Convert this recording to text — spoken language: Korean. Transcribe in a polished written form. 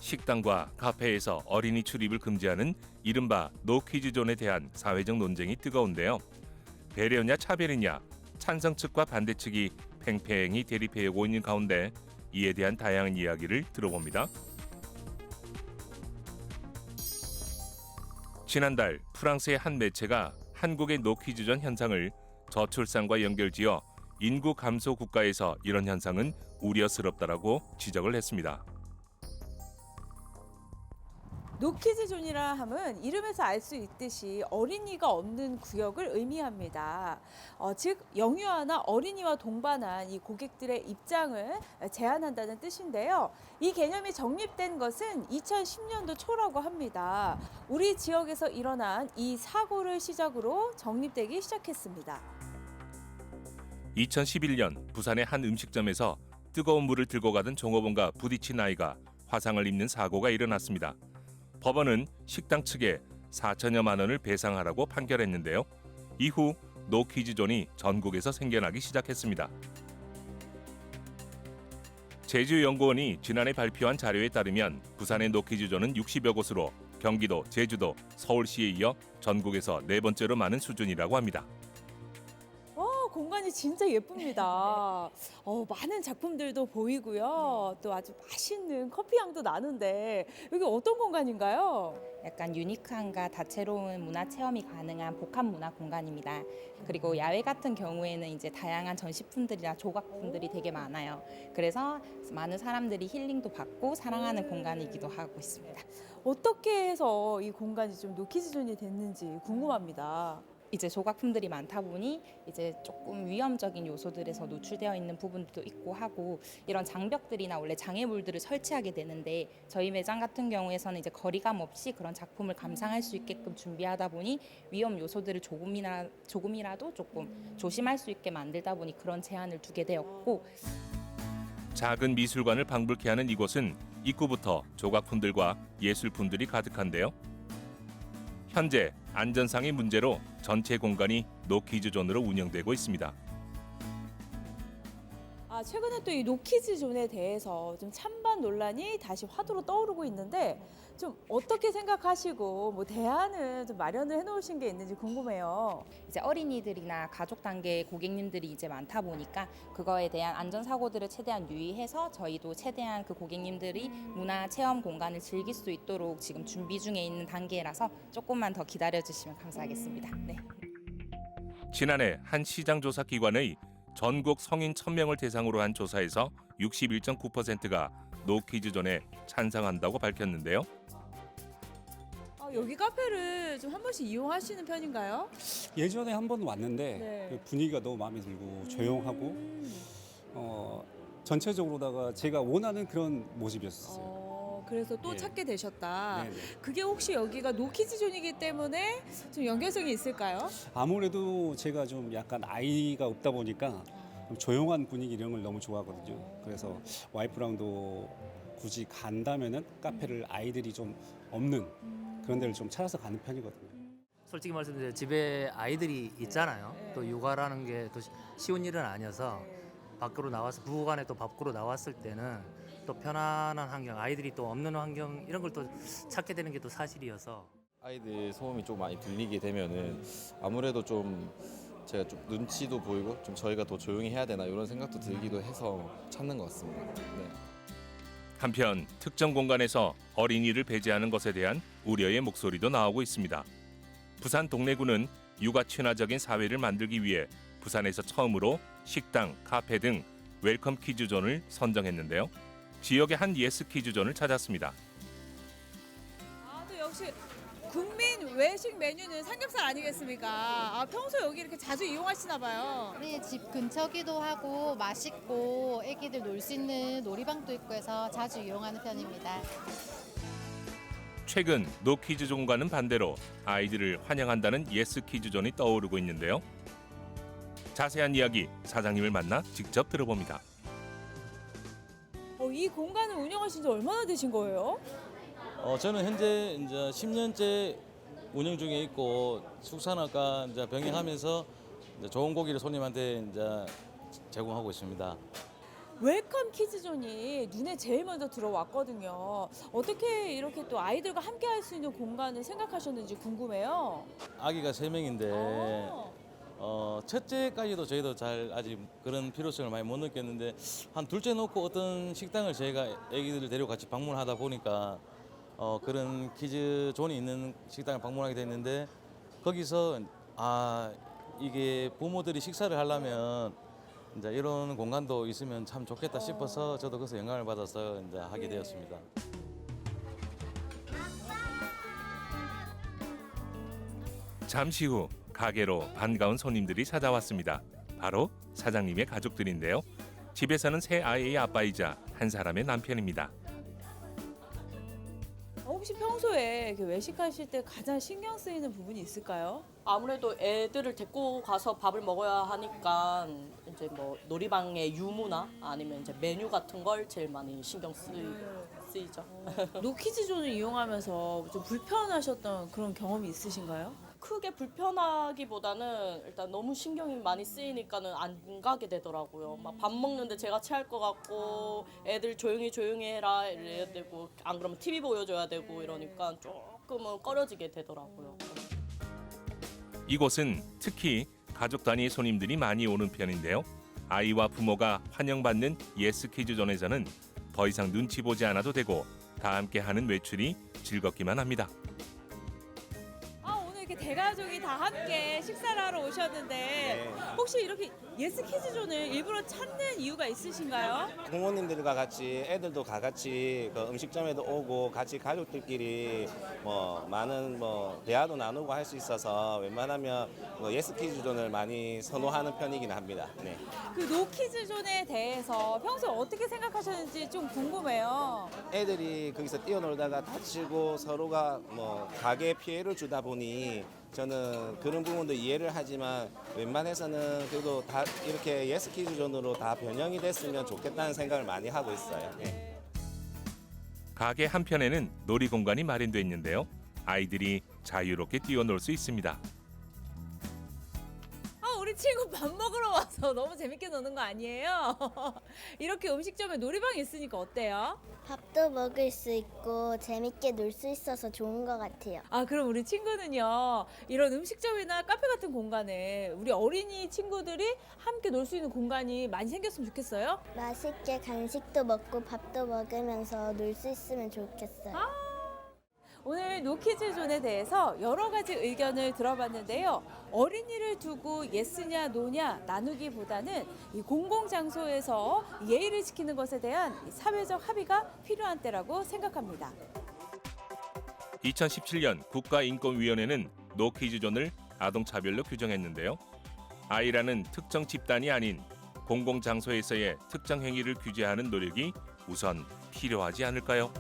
식당과 카페에서 어린이 출입을 금지하는 이른바 노키즈존에 대한 사회적 논쟁이 뜨거운데요. 배려냐 차별이냐 찬성 측과 반대 측이 팽팽히 대립해오고 있는 가운데 이에 대한 다양한 이야기를 들어봅니다. 지난달 프랑스의 한 매체가 한국의 노키즈존 현상을 저출산과 연결지어 인구 감소 국가에서 이런 현상은 우려스럽다라고 지적을 했습니다. 노키즈존이라 함은 이름에서 알 수 있듯이 어린이가 없는 구역을 의미합니다. 즉 영유아나 어린이와 동반한 이 고객들의 입장을 제한한다는 뜻인데요. 이 개념이 정립된 것은 2010년도 초라고 합니다. 우리 지역에서 일어난 이 사고를 시작으로 정립되기 시작했습니다. 2011년 부산의 한 음식점에서 뜨거운 물을 들고 가던 종업원과 부딪힌 아이가 화상을 입는 사고가 일어났습니다. 법원은 식당 측에 4천여만 원을 배상하라고 판결했는데요. 이후 노키즈존이 전국에서 생겨나기 시작했습니다. 제주연구원이 지난해 발표한 자료에 따르면 부산의 노키즈존은 60여 곳으로 경기도, 제주도, 서울시에 이어 전국에서 네 번째로 많은 수준이라고 합니다. 공간이 진짜 예쁩니다. 많은 작품들도 보이고요. 또 아주 맛있는 커피 향도 나는데 여기 어떤 공간인가요? 약간 유니크함과 다채로운 문화 체험이 가능한 복합 문화 공간입니다. 그리고 야외 같은 경우에는 이제 다양한 전시품들이나 조각품들이 되게 많아요. 그래서 많은 사람들이 힐링도 받고 사랑하는 공간이기도 하고 있습니다. 어떻게 해서 이 공간이 좀 노키즈존이 됐는지 궁금합니다. 이제 조각품들이 많다 보니 이제 조금 위험적인 요소들에서 노출되어 있는 부분도 있고 하고 이런 장벽들이나 원래 장애물들을 설치하게 되는데 저희 매장 같은 경우에서는 이제 거리감 없이 그런 작품을 감상할 수 있게끔 준비하다 보니 위험 요소들을 조금이라도 조금 조심할 수 있게 만들다 보니 그런 제한을 두게 되었고 작은 미술관을 방불케 하는 이곳은 입구부터 조각품들과 예술품들이 가득한데요. 현재 안전상의 문제로 전체 공간이 노키즈존으로 운영되고 있습니다. 최근에 또 이 노키즈존에 대해서 좀 찬반 논란이 다시 화두로 떠오르고 있는데 좀 어떻게 생각하시고 뭐 대안을 좀 마련을 해놓으신 게 있는지 궁금해요. 이제 어린이들이나 가족 단계 고객님들이 이제 많다 보니까 그거에 대한 안전 사고들을 최대한 유의해서 저희도 최대한 그 고객님들이 문화 체험 공간을 즐길 수 있도록 지금 준비 중에 있는 단계라서 조금만 더 기다려 주시면 감사하겠습니다. 네. 지난해 한 시장조사 기관의 전국 성인 1000명을 대상으로 한 조사에서 61.9%가 노키즈존에 찬성한다고 밝혔는데요. 여기 카페를 좀 한 번씩 이용하시는 편인가요? 예전에 한 번 왔는데 네. 그 분위기가 너무 마음에 들고 조용하고 전체적으로다가 제가 원하는 그런 모습이었어요. 그래서 또 예. 찾게 되셨다. 네네. 그게 혹시 여기가 노키즈존이기 때문에 좀 연결성이 있을까요? 아무래도 제가 좀 약간 아이가 없다 보니까 좀 조용한 분위기 이런 걸 너무 좋아하거든요. 그래서 와이프랑도 굳이 간다면은 카페를 아이들이 좀 없는 그런 데를 좀 찾아서 가는 편이거든요. 솔직히 말씀드려 집에 아이들이 있잖아요. 또 육아라는 게 또 쉬운 일은 아니어서 밖으로 나와서 부부간에 또 밖으로 나왔을 때는 또 편안한 환경, 아이들이 또 없는 환경 이런 걸 또 찾게 되는 게 또 사실이어서 아이들 소음이 좀 많이 들리게 되면은 아무래도 좀 제가 좀 눈치도 보이고 좀 저희가 더 조용히 해야 되나 이런 생각도 들기도 해서 찾는 것 같습니다. 네. 한편 특정 공간에서 어린이를 배제하는 것에 대한 우려의 목소리도 나오고 있습니다. 부산 동래구는 육아 친화적인 사회를 만들기 위해 부산에서 처음으로 식당, 카페 등 웰컴 키즈존을 선정했는데요. 지역의 한 예스 키즈존을 찾았습니다. 또 역시 국민 외식 메뉴는 삼겹살 아니겠습니까? 평소 여기 이렇게 자주 이용하시나 봐요. 우리 집 근처기도 하고 맛있고 애기들 놀 수 있는 놀이방도 있고 해서 자주 이용하는 편입니다. 최근 노키즈존과는 반대로 아이들을 환영한다는 예스 키즈존이 떠오르고 있는데요. 자세한 이야기 사장님을 만나 직접 들어봅니다. 이 공간을 운영하신 지 얼마나 되신 거예요? 저는 현재 이제 10년째 운영 중에 있고 축산업과 이제 병행하면서 이제 좋은 고기를 손님한테 이제 제공하고 있습니다. 웰컴 키즈존이 눈에 제일 먼저 들어왔거든요. 어떻게 이렇게 또 아이들과 함께 할 수 있는 공간을 생각하셨는지 궁금해요. 아기가 3명인데 어. 첫째까지도 저희도 잘 아직 그런 필요성을 많이 못 느꼈는데 한 둘째 놓고 어떤 식당을 저희가 아기들을 데리고 같이 방문하다 보니까 그런 키즈 존이 있는 식당을 방문하게 됐는데 거기서 이게 부모들이 식사를 하려면 이제 이런 공간도 있으면 참 좋겠다 싶어서 저도 그래서 영감을 받아서 이제 하게 되었습니다. 잠시 후 가게로 반가운 손님들이 찾아왔습니다. 바로 사장님의 가족들인데요. 집에서는 세 아이의 아빠이자 한 사람의 남편입니다. 혹시 평소에 이렇게 외식하실 때 가장 신경 쓰이는 부분이 있을까요? 아무래도 애들을 데리고 가서 밥을 먹어야 하니까 이제 뭐 놀이방의 유무나 아니면 이제 메뉴 같은 걸 제일 많이 신경 쓰이죠. 노키즈존을 이용하면서 좀 불편하셨던 그런 경험이 있으신가요? 크게 불편하기보다는 일단 너무 신경이 많이 쓰이니까는 안 가게 되더라고요. 막 밥 먹는데 제가 체할 것 같고 애들 조용히 해라 이래야 되고 안 그러면 TV 보여줘야 되고 이러니까 조금은 꺼려지게 되더라고요. 이곳은 특히 가족 단위 손님들이 많이 오는 편인데요. 아이와 부모가 환영받는 예스키즈존에서는 더 이상 눈치 보지 않아도 되고 다 함께 하는 외출이 즐겁기만 합니다. 오늘 이렇게 대가족이 다 함께 식사를 하러 오셨는데 혹시 이렇게 예스키즈존을 일부러 찾는 이유가 있으신가요? 부모님들과 같이 애들도 다 같이 그 음식점에도 오고 같이 가족들끼리 뭐 많은 뭐 대화도 나누고 할 수 있어서 웬만하면 예스키즈존을 많이 선호하는 편이긴 합니다. 네. 그 노키즈존에 대해서 평소에 어떻게 생각하셨는지 좀 궁금해요. 애들이 거기서 뛰어놀다가 다치고 서로가 뭐 가게에 피해를 주다 보니 저는 그런 부분도 이해를 하지만 웬만해서는 그래도 다 이렇게 예스키즈존으로 다 변형이 됐으면 좋겠다는 생각을 많이 하고 있어요. 네. 가게 한편에는 놀이 공간이 마련돼 있는데요. 아이들이 자유롭게 뛰어놀 수 있습니다. 우리 친구 밥 먹으러 와서 너무 재밌게 노는 거 아니에요? 이렇게 음식점에 놀이방이 있으니까 어때요? 밥도 먹을 수 있고 재밌게 놀 수 있어서 좋은 것 같아요. 그럼 우리 친구는요, 이런 음식점이나 카페 같은 공간에 우리 어린이 친구들이 함께 놀 수 있는 공간이 많이 생겼으면 좋겠어요? 맛있게 간식도 먹고 밥도 먹으면서 놀 수 있으면 좋겠어요. 오늘 노키즈존에 대해서 여러 가지 의견을 들어봤는데요. 어린이를 두고 예스냐 노냐 나누기보다는 이 공공장소에서 예의를 지키는 것에 대한 사회적 합의가 필요한 때라고 생각합니다. 2017년 국가인권위원회는 노키즈존을 아동차별로 규정했는데요. 아이라는 특정 집단이 아닌 공공장소에서의 특정 행위를 규제하는 노력이 우선 필요하지 않을까요?